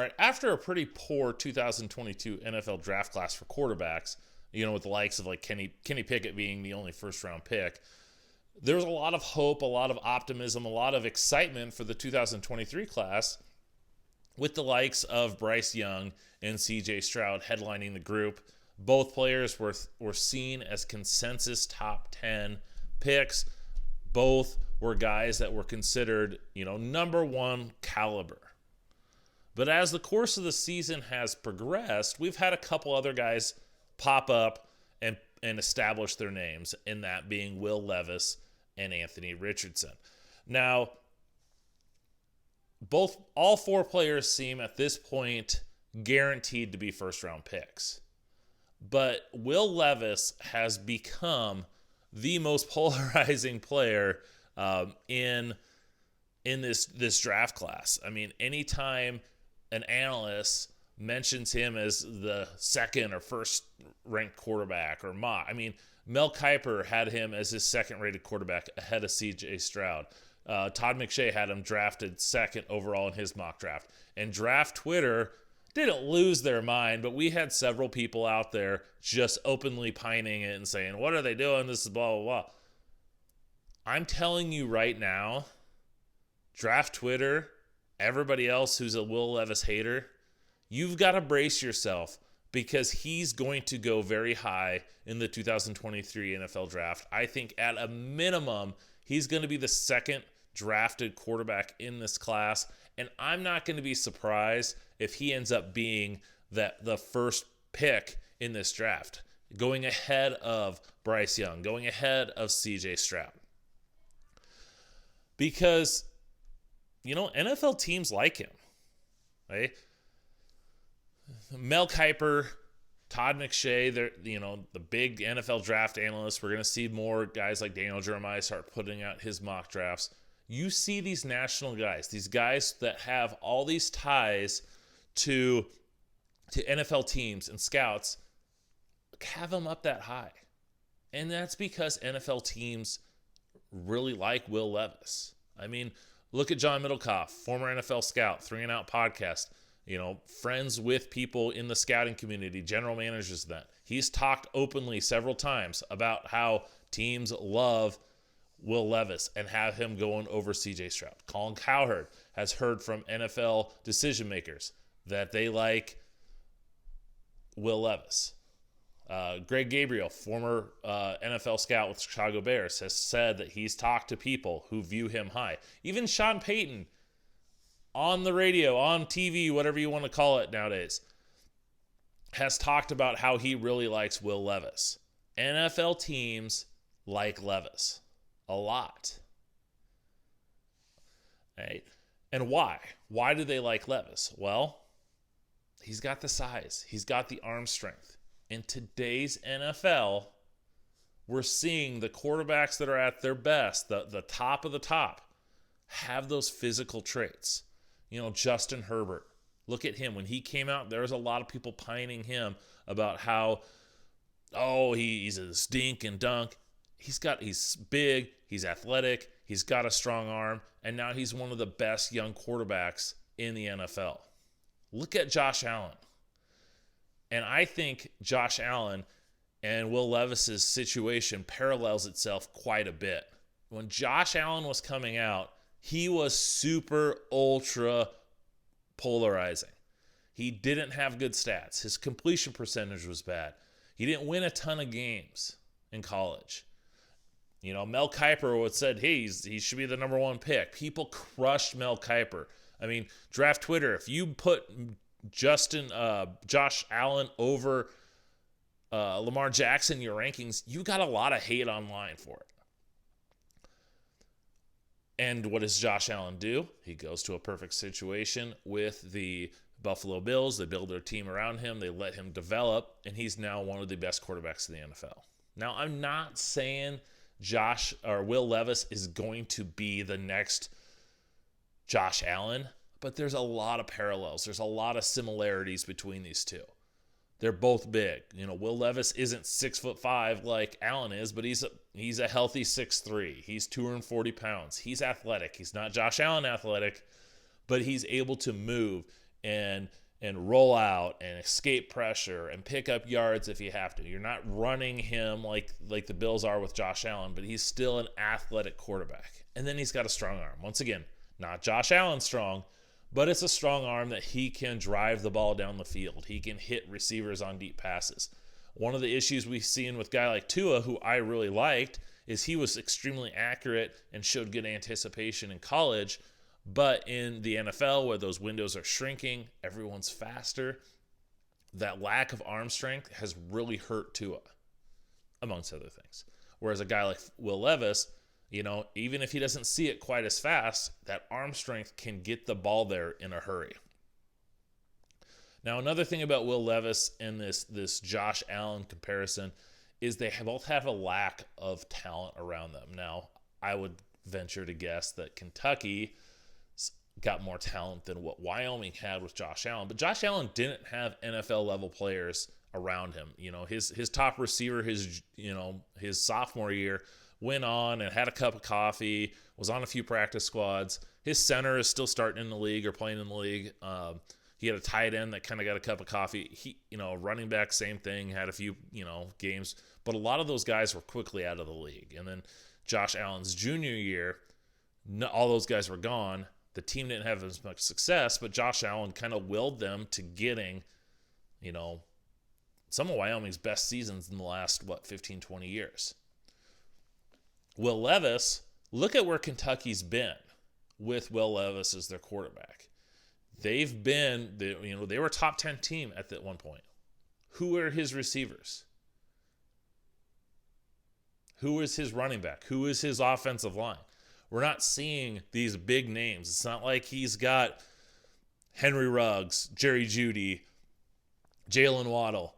right, after a pretty poor 2022 NFL draft class for quarterbacks, with the likes of like Kenny Pickett being the only first-round pick, there was a lot of hope, a lot of optimism, a lot of excitement for the 2023 class with the likes of Bryce Young and CJ Stroud headlining the group. Both players were seen as consensus top 10 picks. Both were guys that were considered, number one caliber. But as the course of the season has progressed, we've had a couple other guys pop up and establish their names, and that being Will Levis and Anthony Richardson. Now, all four players seem at this point guaranteed to be first-round picks. But Will Levis has become the most polarizing player in this draft class. I mean, anytime an analyst mentions him as the second or first ranked quarterback or mock. I mean, Mel Kiper had him as his second rated quarterback ahead of CJ Stroud. Todd McShay had him drafted second overall in his mock draft. And Draft Twitter didn't lose their mind, but we had several people out there just openly pining it and saying, what are they doing? This is blah, blah, blah. I'm telling you right now, Draft Twitter, everybody else who's a Will Levis hater, you've got to brace yourself because he's going to go very high in the 2023 NFL draft. I think at a minimum, he's going to be the second drafted quarterback in this class, and I'm not going to be surprised if he ends up being the first pick in this draft, going ahead of Bryce Young, going ahead of CJ Stroud. Because, NFL teams like him, right? Mel Kiper, Todd McShay, they're, the big NFL draft analysts. We're going to see more guys like Daniel Jeremiah start putting out his mock drafts. You see these national guys, these guys that have all these ties to NFL teams and scouts, have them up that high. And that's because NFL teams really like Will Levis. I mean, look at John Middlecoff, former NFL scout, 3 and Out podcast, friends with people in the scouting community, general managers of that. He's talked openly several times about how teams love Will Levis and have him going over CJ Stroud. Colin Cowherd has heard from NFL decision makers that they like Will Levis. Greg Gabriel, former NFL scout with Chicago Bears, has said that he's talked to people who view him high. Even Sean Payton, on the radio, on TV, whatever you want to call it nowadays, has talked about how he really likes Will Levis. NFL teams like Levis a lot. Right? And why? Why do they like Levis? Well, he's got the size. He's got the arm strength. In today's NFL, we're seeing the quarterbacks that are at their best, the top of the top, have those physical traits. Justin Herbert. Look at him. When he came out, there was a lot of people pining him about how, he's a stink and dunk. He's big, he's athletic, he's got a strong arm, and now he's one of the best young quarterbacks in the NFL. Look at Josh Allen. And I think Josh Allen and Will Levis's situation parallels itself quite a bit. When Josh Allen was coming out, he was super ultra polarizing. He didn't have good stats. His completion percentage was bad. He didn't win a ton of games in college. Mel Kiper would said, hey, he should be the number one pick. People crushed Mel Kiper. I mean, Draft Twitter, if you put Josh Allen over Lamar Jackson in your rankings, you got a lot of hate online for it. And what does Josh Allen do? He goes to a perfect situation with the Buffalo Bills. They build their team around him. They let him develop, and he's now one of the best quarterbacks in the NFL. Now, I'm not saying Will Levis is going to be the next Josh Allen, but there's a lot of parallels. There's a lot of similarities between these two. They're both big. Will Levis isn't 6'5" like Allen is, but he's a healthy 6'3". He's 240 pounds. He's athletic. He's not Josh Allen athletic, but he's able to move and roll out and escape pressure and pick up yards if you have to. You're not running him like the Bills are with Josh Allen, but he's still an athletic quarterback. And then he's got a strong arm. Once again, not Josh Allen strong, but it's a strong arm that he can drive the ball down the field. He can hit receivers on deep passes. One of the issues we've seen with a guy like Tua, who I really liked, is he was extremely accurate and showed good anticipation in college. But in the NFL, where those windows are shrinking, everyone's faster, that lack of arm strength has really hurt Tua, amongst other things. Whereas a guy like Will Levis, even if he doesn't see it quite as fast, that arm strength can get the ball there in a hurry. Now, another thing about Will Levis and this Josh Allen comparison is they both have a lack of talent around them. Now, I would venture to guess that Kentucky got more talent than what Wyoming had with Josh Allen. But Josh Allen didn't have NFL level players around him. His top receiver, his sophomore year, went on and had a cup of coffee, was on a few practice squads. His center is still starting in the league or playing in the league. He had a tight end that kind of got a cup of coffee. He, running back, same thing, had a few, games. But a lot of those guys were quickly out of the league. And then Josh Allen's junior year, all those guys were gone. The team didn't have as much success, but Josh Allen kind of willed them to getting, some of Wyoming's best seasons in the last, 15, 20 years. Will Levis, look at where Kentucky's been with Will Levis as their quarterback. They were a top 10 team at that one point. Who are his receivers? Who is his running back? Who is his offensive line? We're not seeing these big names. It's not like he's got Henry Ruggs, Jerry Jeudy, Jalen Waddle,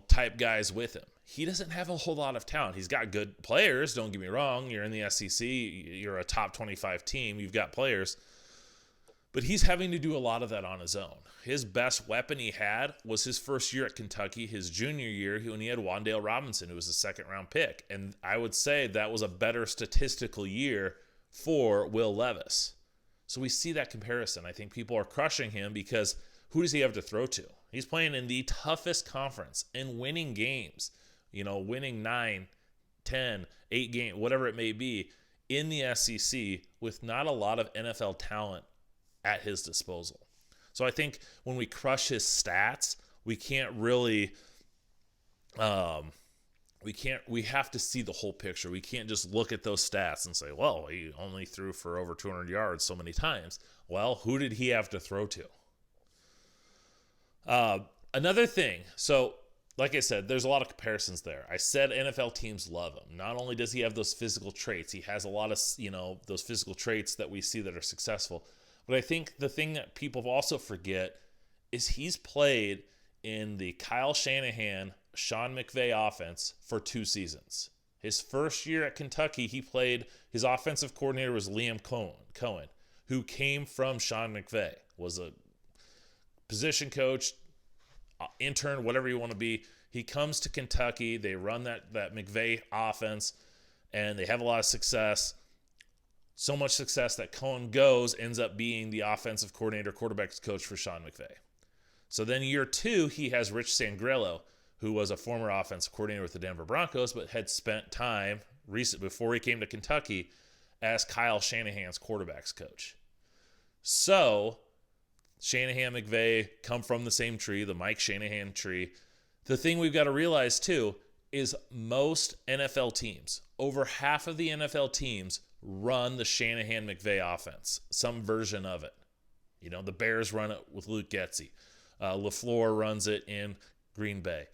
type guys with him. He doesn't have a whole lot of talent. He's got good players, don't get me wrong. You're in the SEC. You're a top 25 team. You've got players. But he's having to do a lot of that on his own. His best weapon he had was his first year at Kentucky, his junior year, when he had Wan'Dale Robinson, who was a second-round pick. And I would say that was a better statistical year for Will Levis. So we see that comparison. I think people are crushing him because who does he have to throw to? He's playing in the toughest conference and winning games, winning 9, 10, 8 games, whatever it may be, in the SEC with not a lot of NFL talent at his disposal. So I think when we crush his stats, we can't really we have to see the whole picture. We can't just look at those stats and say, well, he only threw for over 200 yards so many times. Well, who did he have to throw to? Another thing, so like I said, there's a lot of comparisons there. I said NFL teams love him. Not only does he have those physical traits, he has a lot of, those physical traits that we see that are successful. But I think the thing that people also forget is he's played in the Kyle Shanahan, Sean McVay offense for 2 seasons. His first year at Kentucky, his offensive coordinator was Liam Cohen, who came from Sean McVay, was a position coach, intern, whatever you want to be. He comes to Kentucky. They run that McVay offense, and they have a lot of success. So much success that Cohen ends up being the offensive coordinator, quarterbacks coach for Sean McVay. So then year 2, he has Rich Sangrello, who was a former offensive coordinator with the Denver Broncos, but had spent time before he came to Kentucky as Kyle Shanahan's quarterbacks coach. So Shanahan, McVay come from the same tree, the Mike Shanahan tree. The thing we've got to realize too is most NFL teams, over half of the NFL teams, run the Shanahan-McVay offense, some version of it. The Bears run it with Luke Getsy. LaFleur runs it in Green Bay.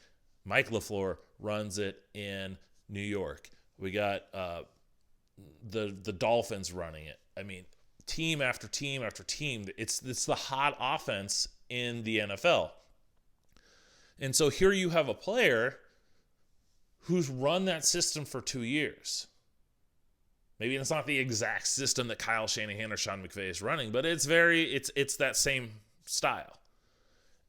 Mike LaFleur runs it in New York. We got the Dolphins running it. I mean, team after team after team. It's the hot offense in the NFL. And so here you have a player who's run that system for 2 years. Maybe it's not the exact system that Kyle Shanahan or Sean McVay is running, but it's that same style.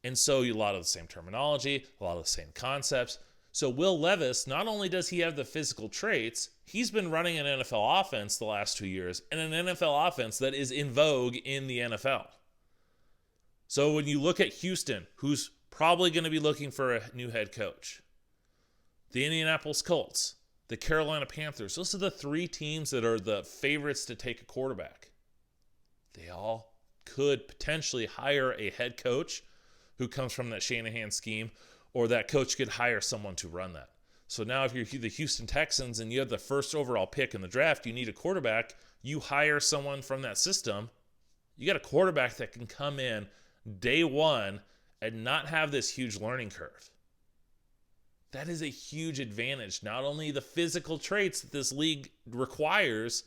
And so a lot of the same terminology, a lot of the same concepts. So Will Levis, not only does he have the physical traits, he's been running an NFL offense the last 2 years, and an NFL offense that is in vogue in the NFL. So when you look at Houston, who's probably going to be looking for a new head coach, the Indianapolis Colts, the Carolina Panthers, those are the three teams that are the favorites to take a quarterback. They all could potentially hire a head coach who comes from that Shanahan scheme, or that coach could hire someone to run that. So now if you're the Houston Texans and you have the first overall pick in the draft, you need a quarterback, you hire someone from that system, you got a quarterback that can come in day one and not have this huge learning curve. That is a huge advantage. Not only the physical traits that this league requires,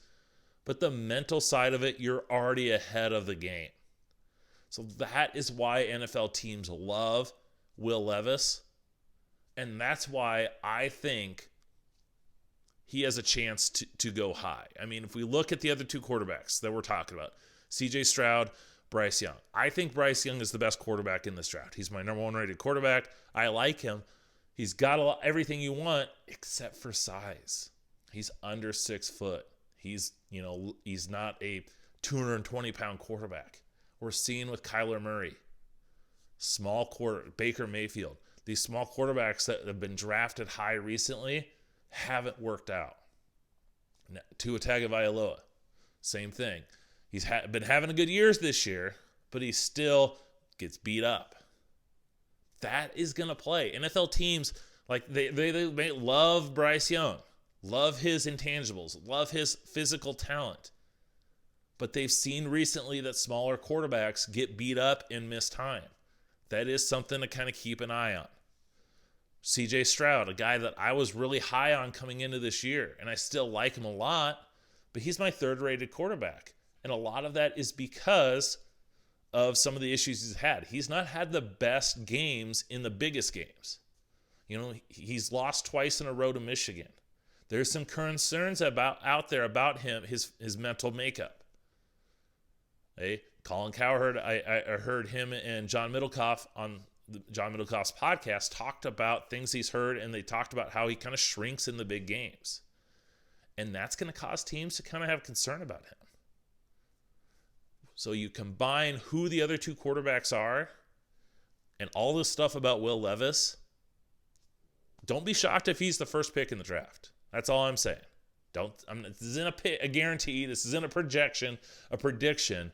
but the mental side of it, you're already ahead of the game. So that is why NFL teams love Will Levis. And that's why I think he has a chance to go high. I mean, if we look at the other two quarterbacks that we're talking about, CJ Stroud, Bryce Young. I think Bryce Young is the best quarterback in this draft. He's my number one rated quarterback. I like him. He's got everything you want except for size. He's under 6 foot. He's not a 220-pound quarterback. We're seeing with Kyler Murray, Baker Mayfield. These small quarterbacks that have been drafted high recently haven't worked out. Tua Tagovailoa, same thing. He's been having a good years this year, but he still gets beat up. That is going to play. NFL teams, like they may love Bryce Young, love his intangibles, love his physical talent. But they've seen recently that smaller quarterbacks get beat up and miss time. That is something to kind of keep an eye on. CJ Stroud, a guy that I was really high on coming into this year, and I still like him a lot, but he's my third-rated quarterback. And a lot of that is because of some of the issues he's had. He's not had the best games in the biggest games. He's lost twice in a row to Michigan. There's some concerns out there about him, his mental makeup. Hey, Colin Cowherd, I heard him and John Middlecoff on John Middlecoff's podcast talked about things he's heard, and they talked about how he kind of shrinks in the big games. And that's going to cause teams to kind of have concern about him. So you combine who the other two quarterbacks are and all this stuff about Will Levis, don't be shocked if he's the first pick in the draft. That's all I'm saying. This isn't a guarantee. This isn't a projection, a prediction.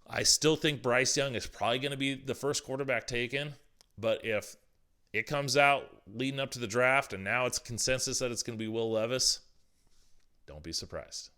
I still think Bryce Young is probably going to be the first quarterback taken, but if it comes out leading up to the draft and now it's consensus that it's going to be Will Levis, don't be surprised.